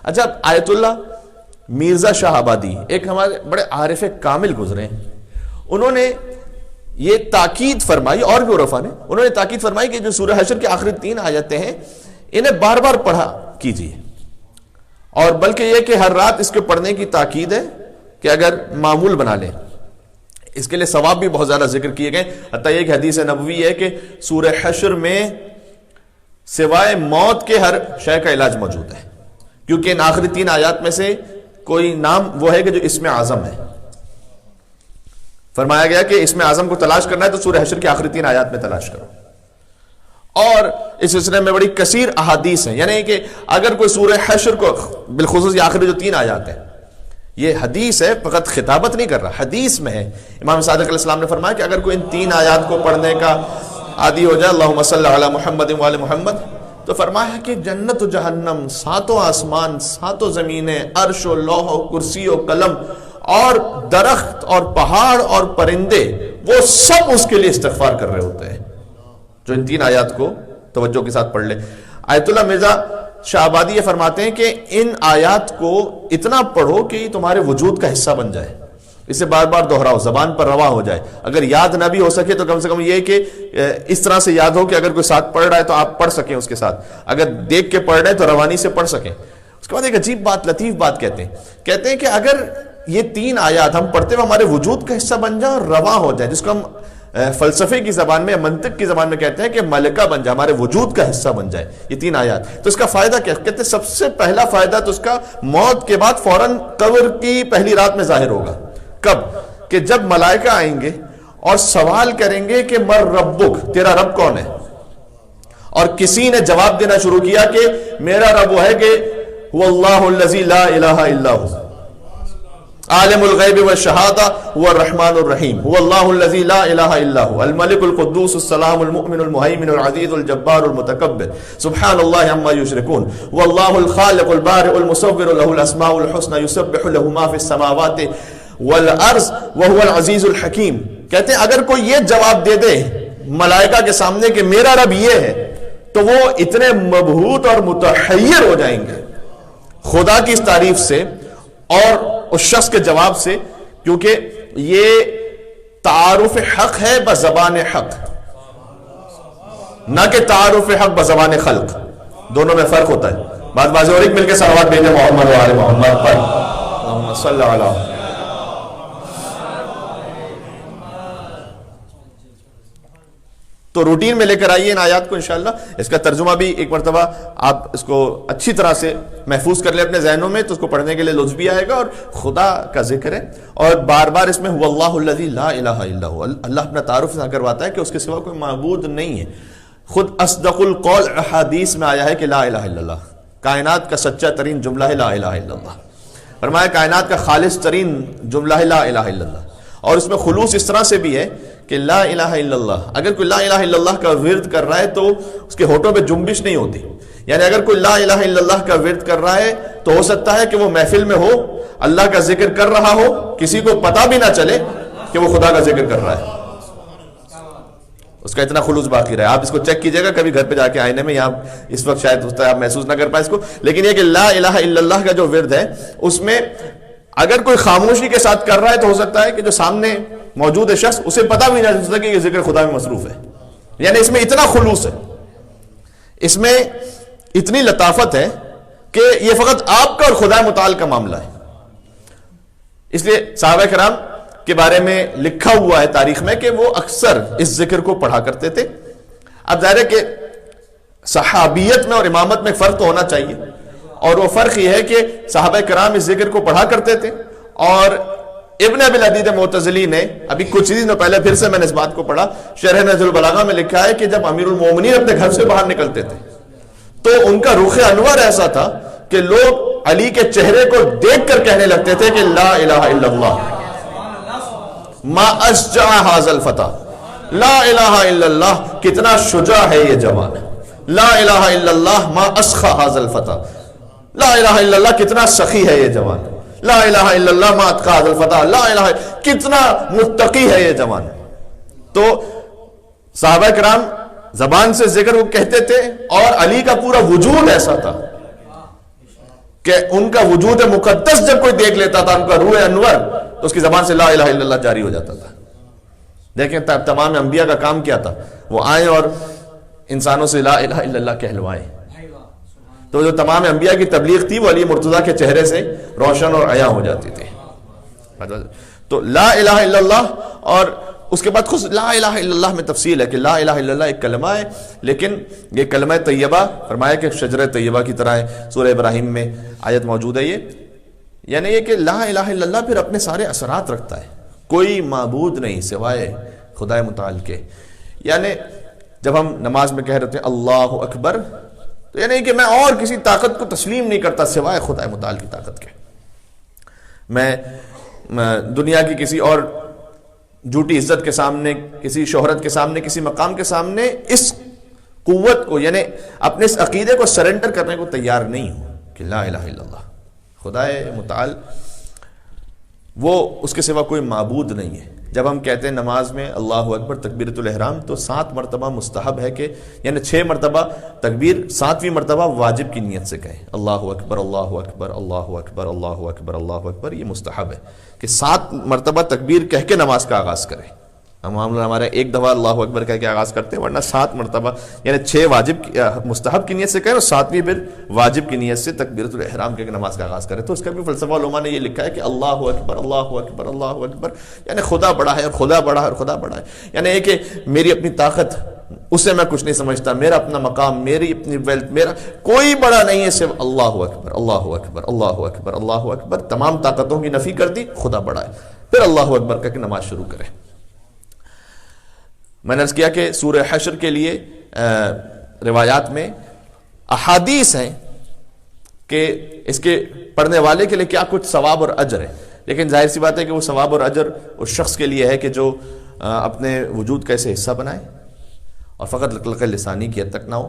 اچھا آیت اللہ مرزا شاہ آبادی ایک ہمارے بڑے عارف کامل گزرے ہیں، انہوں نے یہ تاکید فرمائی، اور بھی عرفا نے، انہوں نے تاکید فرمائی کہ جو سورہ حشر کی آخری 3 آیتیں ہیں انہیں بار بار پڑھا کیجیے، اور بلکہ یہ کہ ہر رات اس کے پڑھنے کی تاکید ہے کہ اگر معمول بنا لیں، اس کے لیے ثواب بھی بہت زیادہ ذکر کیے گئے، حتیٰ یہ کہ حدیث نبوی ہے کہ سورہ حشر میں سوائے موت کے ہر شے کا علاج موجود ہے، کیونکہ ان آخری 3 آیات میں سے کوئی نام وہ ہے کہ جو اسم اعظم ہے، فرمایا گیا کہ اسم اعظم کو تلاش کرنا ہے تو سورہ حشر کی آخری 3 آیات میں تلاش کرو، اور اس سلسلے میں بڑی کثیر احادیث ہیں، یعنی کہ اگر کوئی سورہ حشر کو بالخصوص یہ آخری جو 3 آیات ہیں، یہ حدیث ہے، فقط خطابت نہیں کر رہا، حدیث میں ہے، امام صادق علیہ السلام نے فرمایا کہ اگر کوئی ان 3 آیات کو پڑھنے کا عادی ہو جائے، اللہم صلی علی محمد و علی محمد، تو فرمایا کہ جنت و جہنم، 7 آسمان، 7 زمینیں، عرش و لوح و کرسی و قلم اور درخت اور پہاڑ اور پرندے، وہ سب اس کے لیے استغفار کر رہے ہوتے ہیں جو ان 3 آیات کو توجہ کے ساتھ پڑھ لے۔ آیت اللہ مرزا شاہ آبادی یہ فرماتے ہیں کہ ان آیات کو اتنا پڑھو کہ یہ تمہارے وجود کا حصہ بن جائے، اسے بار بار دہراؤ، زبان پر رواں ہو جائے، اگر یاد نہ بھی ہو سکے تو کم سے کم یہ کہ اس طرح سے یاد ہو کہ اگر کوئی ساتھ پڑھ رہا ہے تو آپ پڑھ سکیں اس کے ساتھ، اگر دیکھ کے پڑھ رہے ہیں تو روانی سے پڑھ سکیں۔ اس کے بعد ایک عجیب بات، لطیف بات کہتے ہیں کہ اگر یہ 3 آیات ہم پڑھتے ہوئے ہمارے وجود کا حصہ بن جائے اور رواں ہو جائے، جس کو ہم فلسفے کی زبان میں، منطق کی زبان میں کہتے ہیں کہ ملکہ بن جائے، ہمارے وجود کا حصہ بن جائے یہ 3 آیات، تو اس کا فائدہ کیا؟ کہتے ہیں سب سے پہلا فائدہ تو اس کا موت کے بعد فوراً قبر کی پہلی رات میں ظاہر ہوگا۔ کب؟ کہ جب ملائکہ آئیں گے اور سوال کریں گے کہ مر ربک، تیرا رب کون ہے، اور کسی نے جواب دینا شروع کیا کہ میرا رب وہ ہے کہ هو اللہ الذی لا الہ الا هو عالم الغیب والشہادہ هو الرحمن الرحیم هو اللہ الذی لا الہ الا هو الملک القدوس السلام المؤمن المہیمن العزیز الجبار المتکبر سبحان اللہ عما یشرکون هو اللہ الخالق البارئ المصور له الاسماء الحسنى یسبح له ما فی السماوات والارض وهو العزیز الحکیم۔ کہتے ہیں اگر کوئی یہ جواب دے دے ملائکہ کے سامنے کہ میرا رب یہ ہے، تو وہ اتنے مبہوت اور متحیر ہو جائیں گے خدا کی اس تعریف سے اور اس شخص کے جواب سے، کیونکہ یہ تعارف حق ہے بزبان حق، نہ کہ تعارف حق بزبان خلق، دونوں میں فرق ہوتا ہے۔ بات واضح اور ایک مل کے صلوات بھیجیں محمد و آل محمد پر، اللہم صلی علی۔ تو روٹین میں لے کر آئیے ان آیات کو انشاءاللہ، اس کا ترجمہ بھی ایک مرتبہ آپ اس کو اچھی طرح سے محفوظ کر لیں اپنے ذہنوں میں، تو اس کو پڑھنے کے لیے لطف بھی آئے گا، اور خدا کا ذکر ہے، اور بار بار اس میں هو اللہ الذی لا الہ الا هو، اللہ اپنا تعارف سے کرواتا ہے کہ اس کے سوا کوئی معبود نہیں ہے۔ خود اصدق القول احادیث میں آیا ہے کہ لا الہ الا اللہ، کائنات کا سچا ترین جملہ ہے لا الہ الا اللہ، فرمایا کائنات کا خالص ترین جملہ ہے لا الہ الا اللہ، اور اس میں خلوص اس طرح سے بھی ہے کہ لا الہ الا اللہ، اگر کوئی لا الہ الا اللہ کا ورد کر رہا ہے تو اس کے ہونٹوں پہ جنبش نہیں ہوتی، یعنی اگر کوئی لا الہ الا اللہ کا ورد کر رہا ہے تو ہو سکتا ہے کہ وہ محفل میں ہو، اللہ کا ذکر کر رہا ہو، کسی کو پتہ بھی نہ چلے کہ وہ خدا کا ذکر کر رہا ہے، اس کا اتنا خلوص باقی رہے۔ آپ اس کو چیک کیجئے گا کبھی گھر پہ جا کے آئینے میں، یہاں اس وقت شاید ہوتا ہے آپ محسوس نہ کر پائے اس کو، لیکن یہ کہ لا الہ الا اللہ کا جو ورد ہے اس میں اگر کوئی خاموشی کے ساتھ کر رہا ہے تو ہو سکتا ہے کہ جو سامنے موجود ہے شخص اسے پتہ بھی نہ چل سکے کہ یہ ذکر خدا میں مصروف ہے، یعنی اس میں اتنا خلوص ہے، اس میں اتنی لطافت ہے کہ یہ فقط آپ کا اور خدا متعال کا معاملہ ہے۔ اس لیے صحابہ کرام کے بارے میں لکھا ہوا ہے تاریخ میں کہ وہ اکثر اس ذکر کو پڑھا کرتے تھے۔ اب ظاہر ہے کہ صحابیت میں اور امامت میں فرق تو ہونا چاہیے، اور وہ فرق یہ ہے کہ صحابہ کرام اس ذکر کو پڑھا کرتے تھے، اور ابن ابی العدید معتزلی نے ابھی کچھ دنوں پہلے پھر سے میں نے اس بات کو پڑھا، شرح نہج البلاغہ میں لکھا ہے کہ جب امیر المومنین اپنے گھر سے باہر نکلتے تھے تو ان کا رخ انور ایسا تھا کہ لوگ علی کے چہرے کو دیکھ کر کہنے لگتے تھے کہ لا الہ الا اللہ ما اشجع ھذا الفتى، لا الہ الا اللہ کتنا شجاع ہے یہ جوان، لا الہ الا اللہ ما اسخى ھذا الفتى، لا الہ الا اللہ کتنا سخی ہے یہ جوان، لا الہ الا اللہ ما اتقى ھذا الفتى، لا الہ کتنا متقی ہے یہ جوان۔ تو صحابہ کرام زبان سے ذکر وہ کہتے تھے، اور علی کا پورا وجود ایسا تھا کہ ان کا وجود مقدس جب کوئی دیکھ لیتا تھا، ان کا روح انور، تو اس کی زبان سے لا الہ الا اللہ جاری ہو جاتا تھا۔ دیکھیں تمام انبیاء کا کام کیا تھا، وہ آئیں اور انسانوں سے لا الہ الا اللہ کہلوائیں۔ تو جو تمام انبیاء کی تبلیغ تھی وہ علی مرتضیٰ کے چہرے سے روشن اور عیاں ہو جاتی تھی۔ تو لا الہ الا اللہ، اور اس کے بعد خود لا الہ الا اللہ میں تفصیل ہے کہ لا الہ الا اللہ ایک کلمہ ہے، لیکن یہ کلمہ طیبہ فرمایا کہ شجرہ طیبہ کی طرح ہے، سورہ ابراہیم میں آیت موجود ہے یہ، یعنی یہ کہ لا الہ الا اللہ پھر اپنے سارے اثرات رکھتا ہے، کوئی معبود نہیں سوائے خدا متعال کے۔ یعنی جب ہم نماز میں کہہ رہے تھے اللہ اکبر، تو یعنی کہ میں اور کسی طاقت کو تسلیم نہیں کرتا سوائے خدا متعال کی طاقت کے۔ میں دنیا کی کسی اور جھوٹی عزت کے سامنے، کسی شہرت کے سامنے، کسی مقام کے سامنے اس قوت کو، یعنی اپنے اس عقیدے کو سرنڈر کرنے کو تیار نہیں ہوں کہ لا الہ الا اللہ خدا متعال، وہ اس کے سوا کوئی معبود نہیں ہے۔ جب ہم کہتے ہیں نماز میں اللہ اکبر تکبیرۃ الاحرام، تو 7 مرتبہ مستحب ہے کہ، یعنی 6 مرتبہ تکبیر، 7ویں مرتبہ واجب کی نیت سے کہیں اللہ اکبر اللہ اکبر اللہ اکبر اللہ اکبر اللہ اکبر، یہ مستحب ہے کہ 7 مرتبہ تکبیر کہہ کے نماز کا آغاز کریں۔ ہمارے ایک دفعہ اللہ اکبر کہہ کے آغاز کرتے ہیں، ورنہ 7 مرتبہ، یعنی 6 واجب مستحب کی نیت سے کہیں اور 7ویں پھر واجب کی نیت سے تکبیرۃ الاحرام کہہ کے نماز کا آغاز کریں۔ تو اس کا بھی فلسفہ علماء نے یہ لکھا ہے کہ اللہ اکبر اللہ اکبر اللہ اکبر، یعنی خدا بڑا ہے اور خدا بڑا ہے اور خدا بڑا ہے، یعنی یہ کہ میری اپنی طاقت، اسے میں کچھ نہیں سمجھتا، میرا اپنا مقام، میری اپنی ویلتھ، میرا کوئی بڑا نہیں ہے صرف اللہ اکبر اللہ اکبر اللہ اکبر اللہ اکبر، تمام طاقتوں کی نفی کر دی، خدا بڑا ہے، پھر اللہ اکبر کہہ کے نماز شروع کریں۔ میں نے عرض کیا کہ سورہ حشر کے لیے روایات میں احادیث ہیں کہ اس کے پڑھنے والے کے لیے کیا کچھ ثواب اور اجر ہے، لیکن ظاہر سی بات ہے کہ وہ ثواب اور اجر اس شخص کے لیے ہے کہ جو اپنے وجود کا اسے حصہ بنائے اور فقط لقلق لسانی کی حد تک نہ ہو،